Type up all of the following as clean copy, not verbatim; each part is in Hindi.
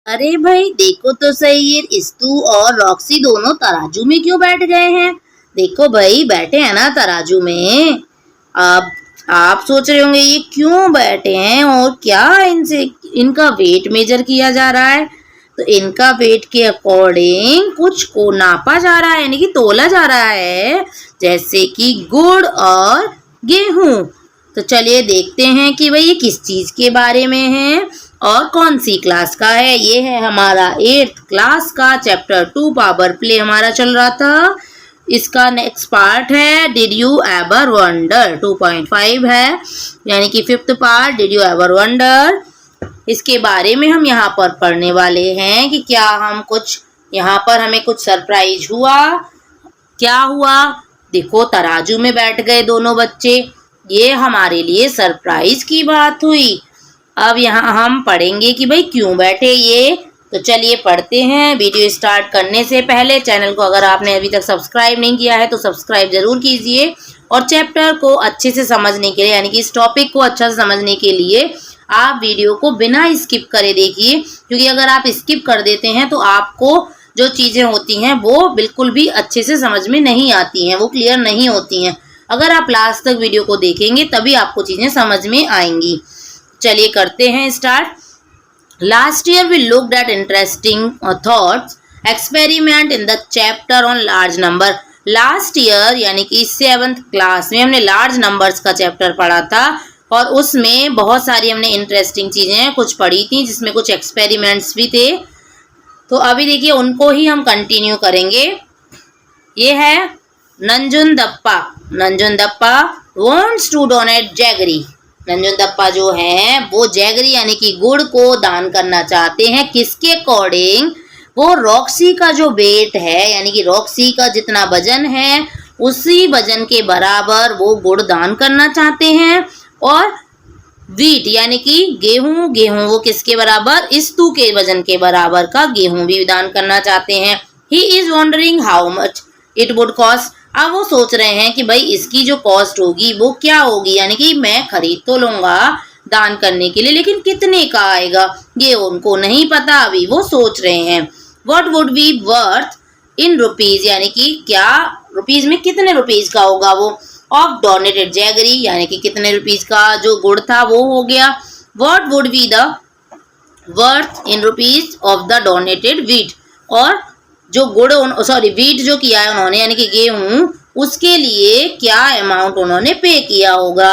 अरे भाई देखो तो सही, ये इस्तू और रॉक्सी दोनों तराजू में क्यों बैठ गए हैं। देखो भाई बैठे हैं ना तराजू में। अब आप सोच रहे होंगे ये क्यों बैठे हैं और क्या इनसे इनका वेट मेजर किया जा रहा है। तो इनका वेट के अकॉर्डिंग कुछ को नापा जा रहा है, यानी कि तोला जा रहा है, जैसे कि गुड़ और गेहूं। तो चलिए देखते हैं कि भाई ये किस चीज के बारे में है और कौन सी क्लास का है। ये है हमारा 8th क्लास का चैप्टर 2 पावर प्ले हमारा चल रहा था। इसका नेक्स्ट पार्ट है डिड यू एवर वंडर 2.5 है, यानी कि 5th part did you ever wonder. इसके बारे में हम यहाँ पर पढ़ने वाले हैं कि क्या हम कुछ यहाँ पर हमें कुछ सरप्राइज हुआ। क्या हुआ, देखो तराजू में बैठ गए दोनों बच्चे, ये हमारे लिए सरप्राइज की बात हुई। अब यहाँ हम पढ़ेंगे कि भाई क्यों बैठे ये। तो चलिए पढ़ते हैं। वीडियो स्टार्ट करने से पहले चैनल को अगर आपने अभी तक सब्सक्राइब नहीं किया है तो सब्सक्राइब जरूर कीजिए, और चैप्टर को अच्छे से समझने के लिए, यानी कि इस टॉपिक को अच्छा से समझने के लिए आप वीडियो को बिना स्किप करे देखिए, क्योंकि अगर आप स्किप कर देते हैं तो आपको जो चीज़ें होती हैं वो बिल्कुल भी अच्छे से समझ में नहीं आती हैं, वो क्लियर नहीं होती हैं। अगर आप लास्ट तक वीडियो को देखेंगे तभी आपको चीज़ें समझ में आएंगी। चलिए करते हैं start. Last year we looked at interesting thoughts experiment in the chapter on large number. Last year यानी कि 7th क्लास में हमने लार्ज नंबर्स का चैप्टर पढ़ा था, और उसमें बहुत सारी हमने इंटरेस्टिंग चीज़ें कुछ पढ़ी थी, जिसमें कुछ एक्सपेरिमेंट्स भी थे। तो अभी देखिए उनको ही हम कंटिन्यू करेंगे। ये है नंजुंदप्पा। नंजुंदप्पा वॉन्ट्स टू डोनेट जैगरी। नंजुंदप्पा जो है वो जैगरी यानी कि गुड़ को दान करना चाहते हैं। किसके अकॉर्डिंग, वो रॉक्सी का जो वेट है, यानी कि रॉक्सी का जितना वजन है उसी वजन के बराबर वो गुड़ दान करना चाहते हैं। और वीट यानी कि गेहूं, गेहूं वो किसके बराबर, इस्तू के वजन के बराबर का गेहूं भी दान करना चाहते हैं। He is wondering how much it would cost. अब वो सोच रहे हैं कि भाई इसकी जो कॉस्ट होगी वो क्या होगी, यानी कि मैं खरीद तो लूंगा दान करने के लिए, लेकिन कितने का आएगा ये उनको नहीं पता, अभी वो सोच रहे हैं। What would be worth in rupees, यानी कि क्या रुपीज में कितने रुपीज का होगा वो, ऑफ डोनेटेड जैगरी यानी कि कितने रुपीज का जो गुड़ था वो हो गया। What would be the worth in rupees of the donated wheat, और जो गुड़ वीट जो किया है उन्होंने यानी कि गेहूं, उसके लिए क्या अमाउंट उन्होंने पे किया होगा।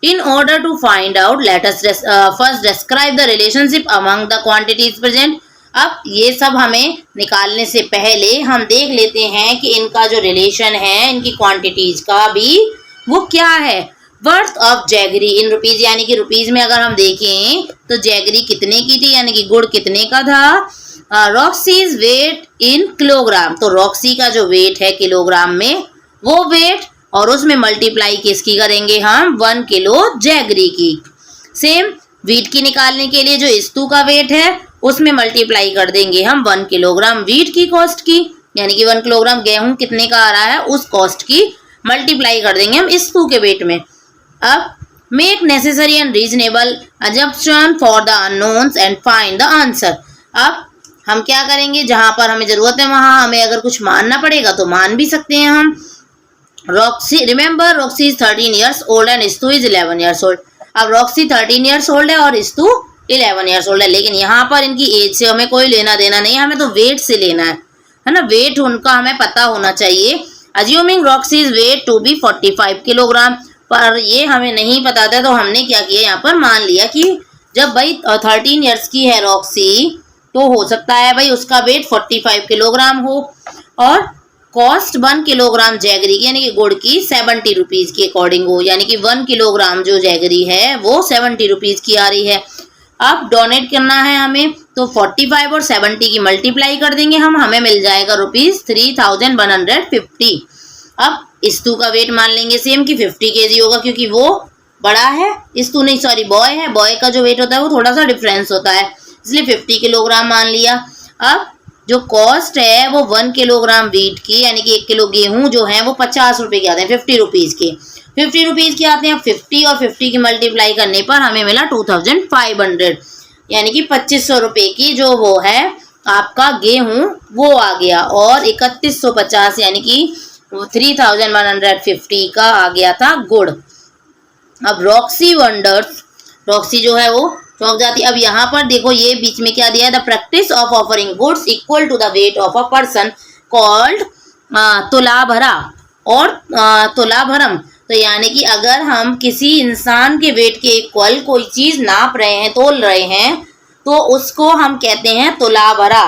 In order to find out let us first describe the relationship among the quantities present. अब ये सब हमें निकालने से पहले हम देख लेते हैं कि इनका जो रिलेशन है इनकी क्वांटिटीज का भी वो क्या है। Worth of jaggery in rupees, यानी कि रुपीज में अगर हम देखें तो जैगरी कितने की थी, यानी कि गुड़ कितने का था। रॉक्सीज वेट इन किलोग्राम, तो रॉक्सी का जो वेट है किलोग्राम में वो वेट, और उसमें मल्टीप्लाई किसकी करेंगे हम, 1 किलो जैगरी की। सेम वीट की निकालने के लिए जो इस्तू का वेट है उसमें मल्टीप्लाई कर देंगे हम 1 किलोग्राम वीट की कॉस्ट की, यानी कि 1 किलोग्राम गेहूं कितने का आ रहा है उस कॉस्ट की मल्टीप्लाई कर देंगे हम इस्तू के वेट में। अब make necessary and reasonable assumption for the unknowns and find the answer. अब हम क्या करेंगे, जहां पर हमें जरूरत है वहां हमें अगर कुछ मानना पड़ेगा तो मान भी सकते हैं हम। Roxy, remember Roxy is 13 years old and Estu is 11 years old. अब रॉक्सी 13 ईयर्स ओल्ड है और इस्तू 11 ईयर्स ओल्ड है, लेकिन यहाँ पर इनकी एज से हमें कोई लेना देना नहीं है, हमें तो वेट से लेना है ना। वेट उनका हमें पता होना चाहिए। Assuming Roxy's weight to be 45 kilogram, पर ये हमें नहीं पता था, तो हमने क्या किया यहाँ पर मान लिया कि जब भाई 13 ईयर्स की है रॉक्सी तो हो सकता है भाई उसका वेट 45 किलोग्राम हो, और कॉस्ट 1 किलोग्राम जैगरी की यानी कि गुड़ की 70 रुपीज के अकॉर्डिंग हो, यानी कि 1 किलोग्राम जो जैगरी है वो 70 रुपीज की आ रही है। अब डोनेट करना है हमें, तो 45 और 70 की मल्टीप्लाई कर देंगे हम, हमें मिल जाएगा रुपीज 3150। अब इस्तू का वेट मान लेंगे सेम कि 50 केजी होगा, क्योंकि वो बड़ा है, इस्तू नहीं सॉरी बॉय है, बॉय का जो वेट होता है वो थोड़ा सा डिफरेंस होता है, इसलिए 50 किलोग्राम मान लिया। अब जो कॉस्ट है वो 1 किलोग्राम वीट की यानी कि 1 किलो गेहूं जो है वो 50 रुपए के आते हैं, 50 रुपीज के। 50 रुपीज के आते हैं। 50 और 50 की मल्टीप्लाई करने पर हमें मिला 2500। यानी कि 2500 रुपए की जो वो है आपका गेहूं वो आ गया, और 3150 यानी कि 3150 का आ गया था गुड़। अब रॉक्सी वंडर्स, रॉक्सी जो है वो चौंक जाती। अब यहाँ पर देखो ये बीच में क्या दिया है, the practice of offering goods equal to the weight of a person called Tulabhara और तुलाभरम। तो यानी कि अगर हम किसी इंसान के वेट के इक्वल कोई चीज नाप रहे हैं, तोल रहे हैं, तो उसको हम कहते हैं तुलाभरा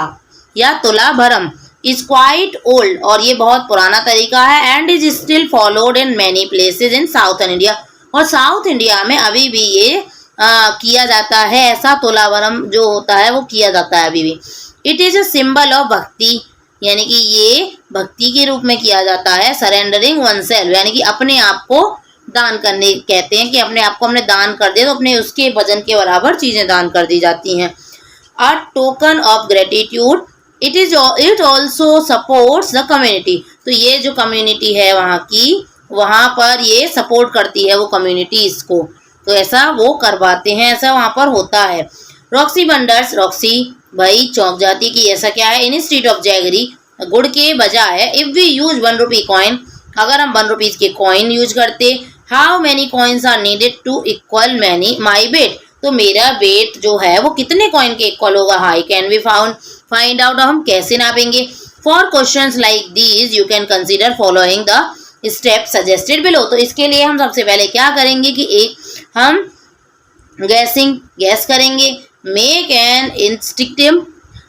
या तुलाभरम। इज क्वाइट ओल्ड, और ये बहुत पुराना तरीका है, and is still followed in many places in southern India. और साउथ इंडिया में अभी भी ये किया जाता है, ऐसा तुलाभरम जो होता है वो किया जाता है अभी भी। It is a symbol of भक्ति, यानी कि ये भक्ति के रूप में किया जाता है। सरेंडरिंग वन सेल्फ, यानी कि अपने आप को दान करने कहते हैं कि अपने आप को हमने दान कर दिया तो अपने उसके वजन के बराबर चीजें दान कर दी जाती हैं। A token of gratitude, it also supports the community. तो ये जो कम्युनिटी है वहाँ की, वहाँ पर ये सपोर्ट करती है वो कम्युनिटी इसको, तो ऐसा वो करवाते हैं, ऐसा वहाँ पर होता है। रॉक्सी वंडर्स, रॉक्सी भाई चौंक जाती कि ऐसा क्या है। इन स्ट्रीट ऑफ जैगरी, गुड़ के बजाय if we use 1 rupee coin, अगर हम 1 रुपीज के कॉइन यूज करते, how many coins are needed to equal many my weight. तो मेरा वेट जो है वो कितने कॉइन के इक्वल होगा, how can we find out, हम कैसे नापेंगे। For questions like these you can consider following the step suggested below. तो इसके लिए हम सबसे पहले क्या करेंगे कि एक हम गैस करेंगे, make an instinctive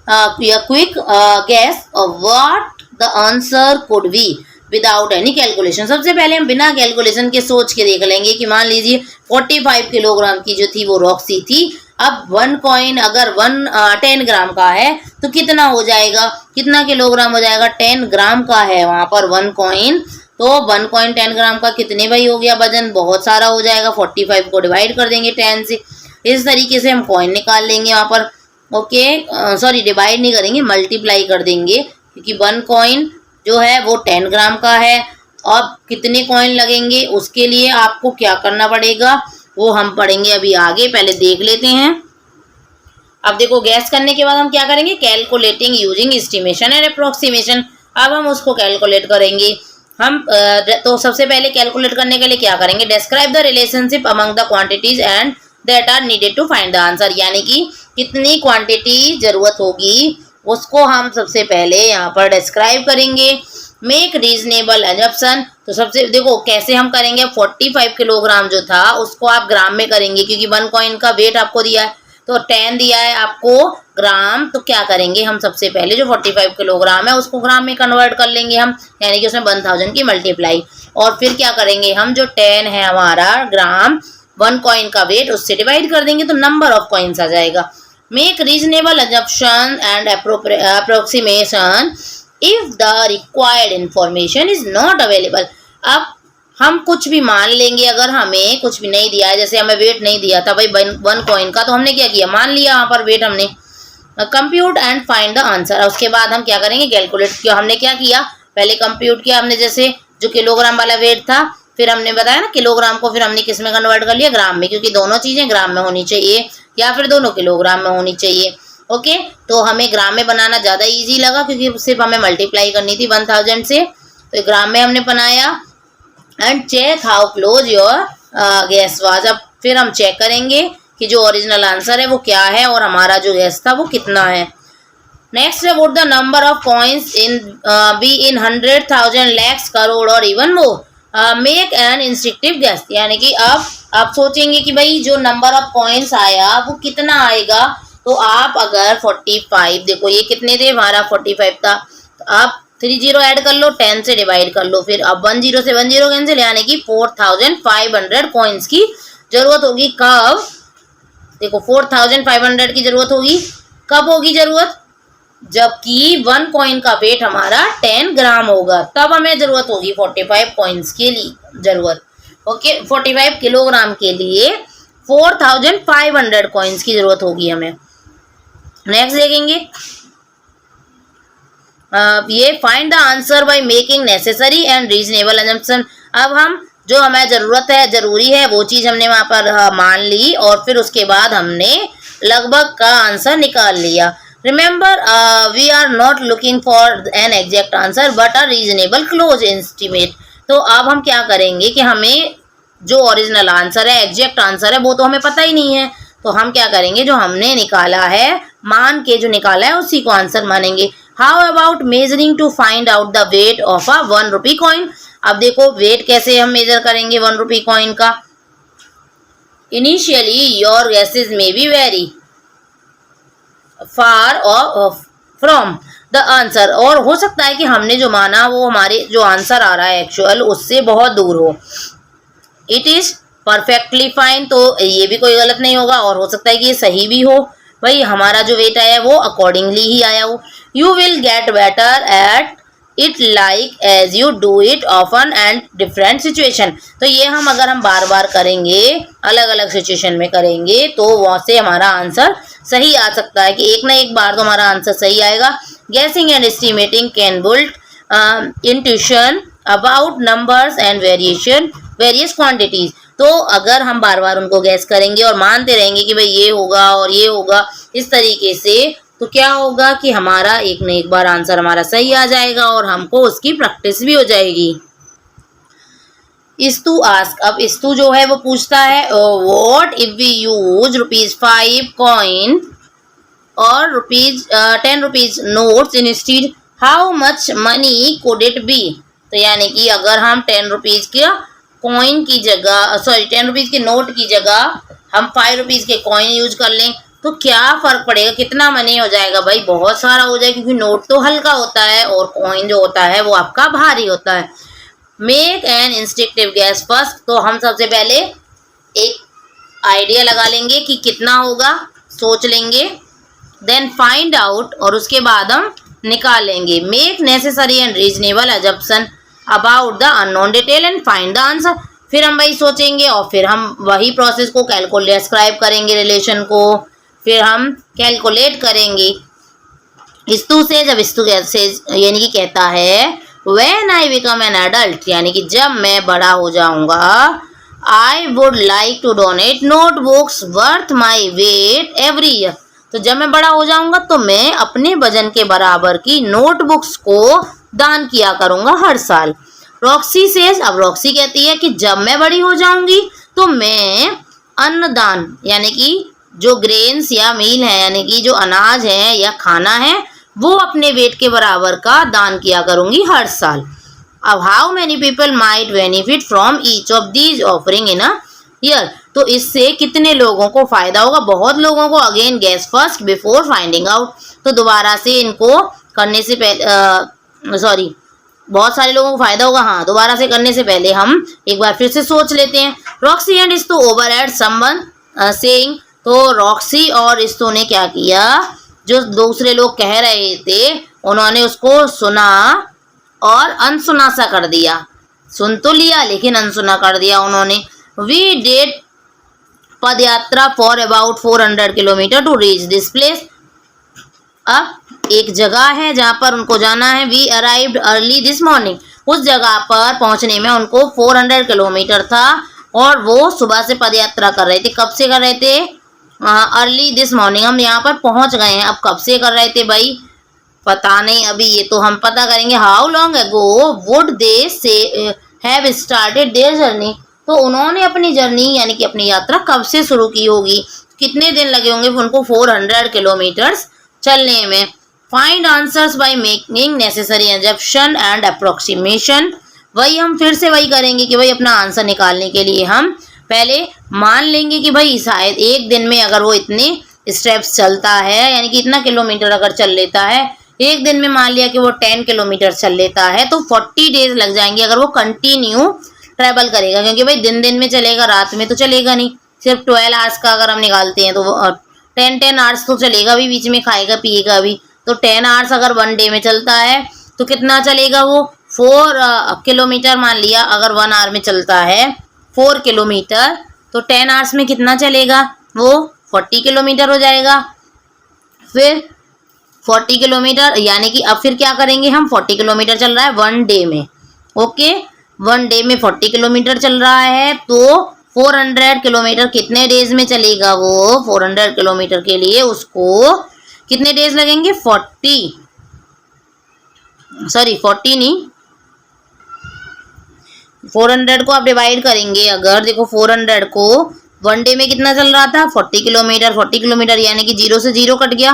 quick gas off what the answer could be without any calculation. सबसे पहले हम बिना कैलकुलेशन के सोच के देख लेंगे कि मान लीजिए 45 किलोग्राम की जो थी वो रॉक्सी थी। अब 1 कॉइन अगर 10 ग्राम का है तो कितना हो जाएगा, कितना किलोग्राम हो जाएगा, 10 ग्राम का है वहां पर 1 कॉइन। तो 1 कॉइन 10 ग्राम का कितने भाई हो गया वजन, बहुत सारा हो जाएगा। 45 को डिवाइड कर देंगे 10 से, इस तरीके से हम कॉइन निकाल लेंगे वहाँ पर। ओके सॉरी डिवाइड नहीं करेंगे, मल्टीप्लाई कर देंगे, क्योंकि 1 कॉइन जो है वो 10 ग्राम का है। अब कितने कॉइन लगेंगे उसके लिए आपको क्या करना पड़ेगा वो हम पढ़ेंगे अभी आगे, पहले देख लेते हैं। अब देखो गैस करने के बाद हम क्या करेंगे, calculating using estimation and approximation. अब हम उसको कैलकुलेट करेंगे। हम तो सबसे पहले कैलकुलेट करने के लिए क्या करेंगे, describe the relationship among the quantities and that are needed to find the answer. यानी कि कितनी क्वांटिटी जरूरत होगी उसको हम सबसे पहले यहाँ पर डिस्क्राइब करेंगे। मेक रीजनेबल एजम्पशन, तो सबसे देखो कैसे हम करेंगे। 45 किलोग्राम जो था उसको आप ग्राम में करेंगे, क्योंकि 1 कॉइन का वेट आपको दिया है, तो 10 दिया है आपको ग्राम। तो क्या करेंगे हम सबसे पहले जो 45 किलोग्राम है उसको ग्राम में कन्वर्ट कर लेंगे हम, यानी कि उसमें 1000 की मल्टीप्लाई। और फिर क्या करेंगे हम, जो 10 है हमारा ग्राम 1 कॉइन का वेट, उससे डिवाइड कर देंगे तो नंबर ऑफ कॉइन्स आ जाएगा। Make reasonable assumption and approximation if the required information is not available। अब हम कुछ भी मान लेंगे, अगर हमें कुछ भी नहीं दिया है, जैसे हमें वेट नहीं दिया था भाई 1 कॉइन का, तो हमने क्या किया, मान लिया वहाँ पर वेट हमने। Compute and find the answer, उसके बाद हम क्या करेंगे, कैलकुलेट किया। हमने क्या किया, पहले कंप्यूट किया हमने, जैसे जो किलोग्राम वाला वेट था, फिर हमने बताया ना किलोग्राम को फिर हमने किस में कन्वर्ट कर लिया, ग्राम में, क्योंकि दोनों चीजें ग्राम में होनी चाहिए या फिर दोनों किलोग्राम में होनी चाहिए। ओके, तो हमें ग्राम में बनाना ज़्यादा इजी लगा, क्योंकि सिर्फ हमें मल्टीप्लाई करनी थी 1000 से, तो ग्राम में हमने बनाया। And check how close your guess was. अब फिर हम चेक करेंगे कि जो ओरिजिनल आंसर है वो क्या है और हमारा जो गैस था वो कितना है। नेक्स्ट है what the number of coins in b in 100,000 lakhs crore और even more. Make an instinctive guess, यानी कि अब आप सोचेंगे कि भाई जो नंबर ऑफ कॉइन्स आया वो कितना आएगा। तो आप अगर 45, देखो ये कितने थे, हमारा 45 था, तो आप 30 ऐड कर लो, 10 से डिवाइड कर लो, फिर अब 10 से 10 कैंसिल, यानी कि 4500 कॉइन्स की जरूरत होगी। कब, देखो 4500 की जरूरत होगी, कब होगी जरूरत, जबकि 1 कॉइन का वेट हमारा 10 ग्राम होगा, तब हमें जरूरत होगी 45 कॉइन्स के लिए जरूरत। ओके, 45 किलोग्राम के लिए 4500 कॉइन्स की जरूरत होगी हमें। नेक्स्ट देखेंगे, ये find the answer by making necessary and reasonable assumption. अब हम जो हमें जरूरत है, जरूरी है, वो चीज हमने वहां पर मान ली, और फिर उसके बाद हमने लगभग का आंसर निकाल लिया। Remember we are not looking for an exact answer but a reasonable close estimate. तो अब हम क्या करेंगे कि हमें जो ओरिजिनल आंसर है, एग्जैक्ट आंसर है, वो तो हमें पता ही नहीं है। तो हम क्या करेंगे, जो हमने निकाला है, मान के जो निकाला है उसी को आंसर मानेंगे। How about measuring to find out the weight of a 1 rupee coin. अब देखो वेट कैसे हम मेजर करेंगे 1 रुपी कॉइन का। Initially your guesses may be very far from the answer. और हो सकता है कि हमने जो माना वो हमारे जो आंसर आ रहा है एक्चुअल उससे बहुत दूर हो। इट इज परफेक्टली फाइन, तो ये भी कोई गलत नहीं होगा, और हो सकता है कि ये सही भी हो। भाई हमारा जो वेट आया है वो अकॉर्डिंगली ही आया हो। You will get better at it like as you do it often and different situation. तो ये अगर हम बार बार करेंगे, अलग अलग सिचुएशन में करेंगे, तो वहाँ से हमारा आंसर सही आ सकता है कि एक ना एक बार तो हमारा आंसर सही आएगा। गेसिंग and estimating can build intuition about numbers and various quantities. तो अगर हम बार बार उनको गैस करेंगे और मानते रहेंगे कि भाई ये होगा और ये होगा इस तरीके से, तो क्या होगा कि हमारा एक न एक बार आंसर हमारा सही आ जाएगा और हमको उसकी प्रैक्टिस भी हो जाएगी। इस्तु आस्क, अब इस्तु जो है वो पूछता है what if we use ₹5 coin और ₹10 notes instead, how much money could it be. तो यानी कि अगर हम 10 रुपीज के कॉइन की जगह, सॉरी 10 रुपीज के नोट की जगह हम 5 रुपीज के कॉइन यूज कर लें तो क्या फर्क पड़ेगा, कितना मनी हो जाएगा। भाई बहुत सारा हो जाएगा, क्योंकि नोट तो हल्का होता है और कॉइन जो होता है वो आपका भारी होता है। Make an instinctive gas first, तो हम सबसे पहले एक आइडिया लगा लेंगे कि कितना होगा, सोच लेंगे। देन फाइंड आउट, और उसके बाद हम निकालेंगे। Make necessary and reasonable assumption about the unknown detail and find the answer. फिर हम वही सोचेंगे और फिर हम वही प्रोसेस को कैलकुलेट डिस्क्राइब करेंगे, रिलेशन को फिर हम कैलकुलेट करेंगे। इस्तु से, जब इस्तु से यानी कि कहता है when I become an adult, यानी कि जब मैं बड़ा हो जाऊंगा, I would like to donate notebooks worth my weight every year. तो जब मैं बड़ा हो जाऊंगा तो मैं अपने वजन के बराबर की नोटबुक्स को दान किया करूंगा हर साल। रॉक्सी सेज, अब रॉक्सी कहती है कि जब मैं बड़ी हो जाऊंगी तो मैं अन्नदान, यानी कि जो ग्रेन्स या मील है, यानी कि जो अनाज है या खाना है, वो अपने वेट के बराबर का दान किया करूंगी हर साल। अब how many people might benefit from each of these offering in a year, तो इससे कितने लोगों को फायदा होगा। बहुत लोगों को। Again gas first before finding out, तो दोबारा से इनको करने से पहले, सॉरी बहुत सारे लोगों को फायदा होगा, हाँ दोबारा से करने से पहले हम एक बार फिर से सोच लेते हैं। Roxy and Estu over at someone saying, तो रॉक्सी और इस्तु ने क्या किया, जो दूसरे लोग कह रहे थे उन्होंने उसको सुना और अनसुना सा कर दिया। सुन तो लिया लेकिन अनसुना कर दिया उन्होंने। वी डिड पद यात्रा for about 400 kilometre to reach this place. अब एक जगह है जहाँ पर उनको जाना है। We arrived early this morning, उस जगह पर पहुंचने में उनको 400 किलोमीटर था और वो सुबह से पद यात्रा कर रहे थे। कब से कर रहे थे, अर्ली दिस मॉर्निंग। हम यहाँ पर पहुंच गए हैं, अब कब से कर रहे थे भाई पता नहीं, अभी ये तो हम पता करेंगे। How long ago would they से हैव स्टार्टेड देयर जर्नी, तो उन्होंने अपनी जर्नी यानी कि अपनी यात्रा कब से शुरू की होगी, कितने दिन लगे होंगे उनको 400 किलोमीटर्स चलने में। Find answers by making necessary assumption and approximation, वही हम फिर से वही करेंगे कि भाई अपना आंसर निकालने के लिए हम पहले मान लेंगे कि भाई शायद एक दिन में अगर वो इतने स्टेप्स चलता है, यानी कि इतना किलोमीटर अगर चल लेता है, एक दिन में मान लिया कि वो 10 किलोमीटर चल लेता है, तो 40 डेज लग जाएंगे अगर वो कंटिन्यू ट्रैवल करेगा। क्योंकि भाई दिन दिन में चलेगा, रात में तो चलेगा नहीं। सिर्फ 12 आवर्स का अगर हम निकालते हैं तो 10 आवर्स तो चलेगा भी, बीच में खाएगा पिएगा भी। तो 10 आवर्स अगर 1 डे में चलता है तो कितना चलेगा वो 4 किलोमीटर मान लिया अगर 1 आवर में चलता है 4 किलोमीटर, तो 10 आवर्स में कितना चलेगा वो 40 किलोमीटर हो जाएगा। फिर 40 किलोमीटर यानी कि अब फिर क्या करेंगे हम, 40 किलोमीटर चल रहा है 1 डे में, ओके 1 डे में 40 किलोमीटर चल रहा है, तो 400 किलोमीटर कितने डेज में चलेगा वो? 400 किलोमीटर के लिए उसको कितने डेज लगेंगे? 40 नहीं, 400 को आप डिवाइड करेंगे अगर, देखो 400 को 1 डे में कितना चल रहा था? 40 किलोमीटर। 40 किलोमीटर यानी कि 0 से 0 कट गया,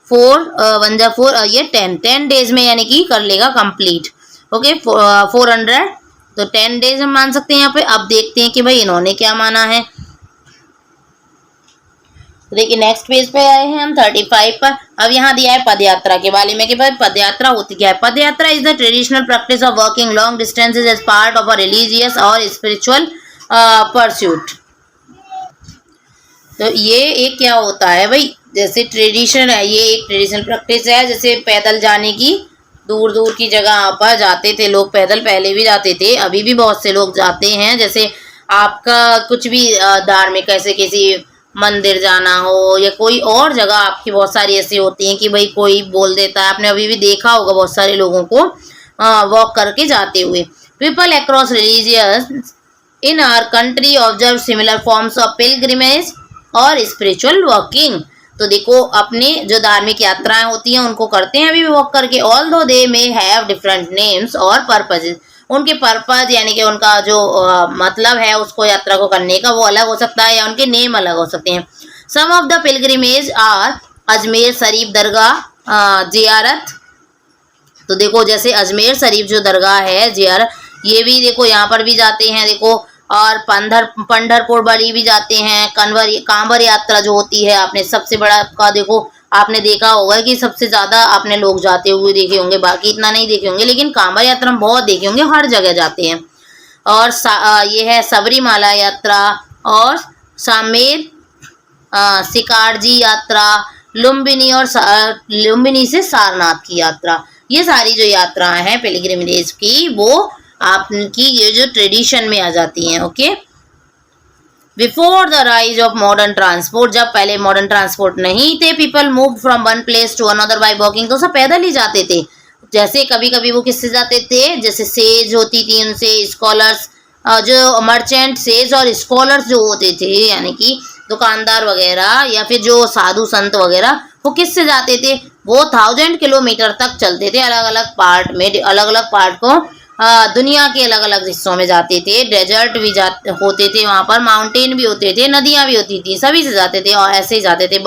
4 1 जा 4, ये 10 डेज में यानी कि कर लेगा कंप्लीट। ओके, 400 तो 10 डेज हम मान सकते हैं यहाँ पे। अब देखते हैं कि भाई इन्होंने क्या माना है। तो देखिए नेक्स्ट पेज पे आए हैं हम 35 पर। अब यहाँ दिया है पदयात्रा के बारे में कि भाई पदयात्रा होती क्या है? Padyatra is the traditional practice of walking long distances as part of a religious और स्पिरिचुअल परस्यूट। तो ये एक क्या होता है भाई, जैसे ट्रेडिशन है, ये एक ट्रेडिशनल प्रैक्टिस है, जैसे पैदल जाने की, दूर दूर की जगह पर जाते थे लोग पैदल, पहले भी जाते थे, अभी भी बहुत से लोग जाते हैं। जैसे आपका कुछ भी धार्मिक ऐसे किसी मंदिर जाना हो या कोई और जगह आपकी बहुत सारी ऐसी होती हैं कि भाई कोई बोल देता है, आपने अभी भी देखा होगा बहुत सारे लोगों को वॉक करके जाते हुए। People across religious in our country observe similar forms of pilgrimage और स्पिरिचुअल वॉकिंग। तो देखो अपने जो धार्मिक यात्राएं होती हैं उनको करते हैं अभी भी वॉक करके। ऑल दो दे मे हैव डिफरेंट नेम्स और पर्पजेज, उनके पर्पज यानी कि उनका जो मतलब है उसको यात्रा को करने का वो अलग हो सकता है या उनके नेम अलग हो सकते हैं। Some of the pilgrimage are Ajmer Sharif Dargah जियारत। तो देखो जैसे अजमेर शरीफ जो दरगाह है जियारत, ये भी देखो यहाँ पर भी जाते हैं देखो, और पंढरपुर बड़ी भी जाते हैं। कांवर यात्रा जो होती है, आपने सबसे बड़ा का देखो, आपने देखा होगा कि सबसे ज्यादा आपने लोग जाते हुए देखे होंगे, बाकी इतना नहीं देखे होंगे, लेकिन कांवर यात्रा में बहुत देखे होंगे, हर जगह जाते हैं। और ये है सबरीमाला यात्रा और सामेर सिकारजी यात्रा, लुम्बिनी और लुम्बिनी से सारनाथ की यात्रा। ये सारी जो यात्राएं हैं पिलग्रिमेज की वो आपकी ये जो ट्रेडिशन में आ जाती हैं। Okay, before the rise of modern transport, जब पहले मॉडर्न ट्रांसपोर्ट नहीं थे, people move from one place to another by walking. तो सब पैदल ही जाते थे। जैसे कभी कभी वो किससे जाते थे, जैसे सेज होती थी उनसे, स्कॉलर्स जो मर्चेंट सेज और स्कॉलर्स जो होते थे यानी कि दुकानदार वगैरह या फिर जो साधु संत वगैरह, वो किससे जाते थे? वो 1000 किलोमीटर तक चलते थे, अलग अलग पार्ट में, अलग अलग पार्ट को दुनिया के अलग अलग हिस्सों में जाते थे। डेजर्ट भी होते थे वहाँ पर, माउंटेन भी होते थे, नदियाँ भी होती थी, सभी से जाते थे और ऐसे ही जाते थे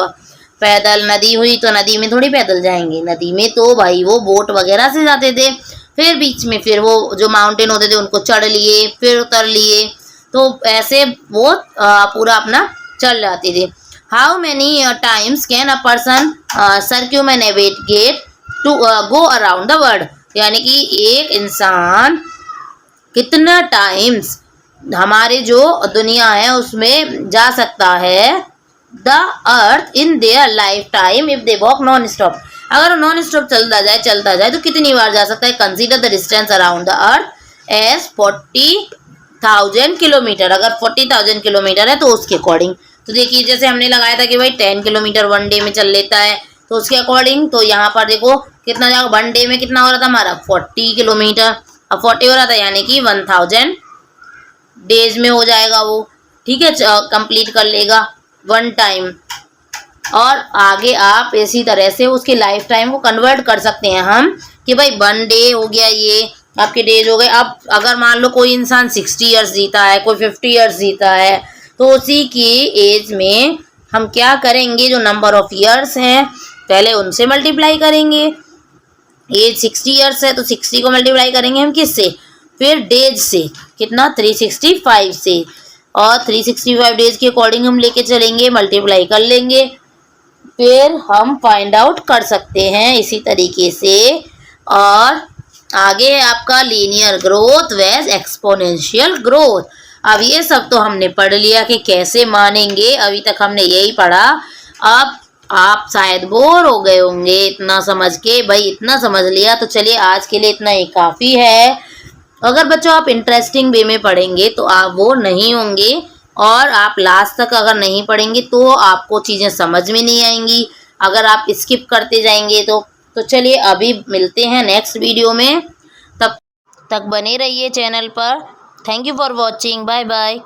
पैदल। नदी हुई तो नदी में थोड़ी पैदल जाएंगे, नदी में तो भाई वो बोट वगैरह से जाते थे। फिर बीच में फिर वो जो माउंटेन होते थे उनको चढ़ लिए, फिर उतर लिए, तो ऐसे वो पूरा अपना चल जाते थे। How many times can a person circumnavigate to go around the world, यानी कि एक इंसान कितना टाइम्स हमारे जो दुनिया है उसमें जा सकता है। The earth in their lifetime if they walk non stop, अगर नॉन स्टॉप चलता जाए तो कितनी बार जा सकता है? Consider the distance around the earth as 40,000 kilometre. अगर 40,000 किलोमीटर है तो उसके अकॉर्डिंग, तो देखिए जैसे हमने लगाया था कि भाई 10 किलोमीटर 1 डे में चल लेता है, तो उसके अकॉर्डिंग तो यहाँ पर देखो कितना जाएगा, 1 डे में कितना हो रहा था हमारा 40 किलोमीटर। अब 40 हो रहा था यानी कि 1000 डेज में हो जाएगा वो, ठीक है, कंप्लीट कर लेगा 1 टाइम। और आगे आप इसी तरह से उसके लाइफ टाइम को कन्वर्ट कर सकते हैं हम कि भाई 1 डे हो गया, ये आपके डेज हो गए। अब अगर मान लो कोई इंसान 60 ईयर्स जीता है, कोई 50 ईयर्स जीता है, तो उसी की एज में हम क्या करेंगे, जो नंबर ऑफ ईयर्स हैं पहले उनसे मल्टीप्लाई करेंगे। एज 60 ईयर्स है तो 60 को मल्टीप्लाई करेंगे हम किससे? फिर डेज से, कितना 365 से, और 365 डेज के अकॉर्डिंग हम लेके चलेंगे, मल्टीप्लाई कर लेंगे, फिर हम फाइंड आउट कर सकते हैं इसी तरीके से। और आगे है आपका linear growth versus exponential growth. अब ये सब तो हमने पढ़ लिया कि कैसे मानेंगे, अभी तक हमने यही पढ़ा। अब आप शायद बोर हो गए होंगे इतना समझ के, भाई इतना समझ लिया तो चलिए आज के लिए इतना ही काफ़ी है। अगर बच्चों आप इंटरेस्टिंग वे में पढ़ेंगे तो आप बोर नहीं होंगे, और आप लास्ट तक अगर नहीं पढ़ेंगे तो आपको चीज़ें समझ में नहीं आएंगी, अगर आप स्किप करते जाएंगे तो चलिए अभी मिलते हैं नेक्स्ट वीडियो में, तब तक बने रहिए चैनल पर। Thank you for watching, bye bye.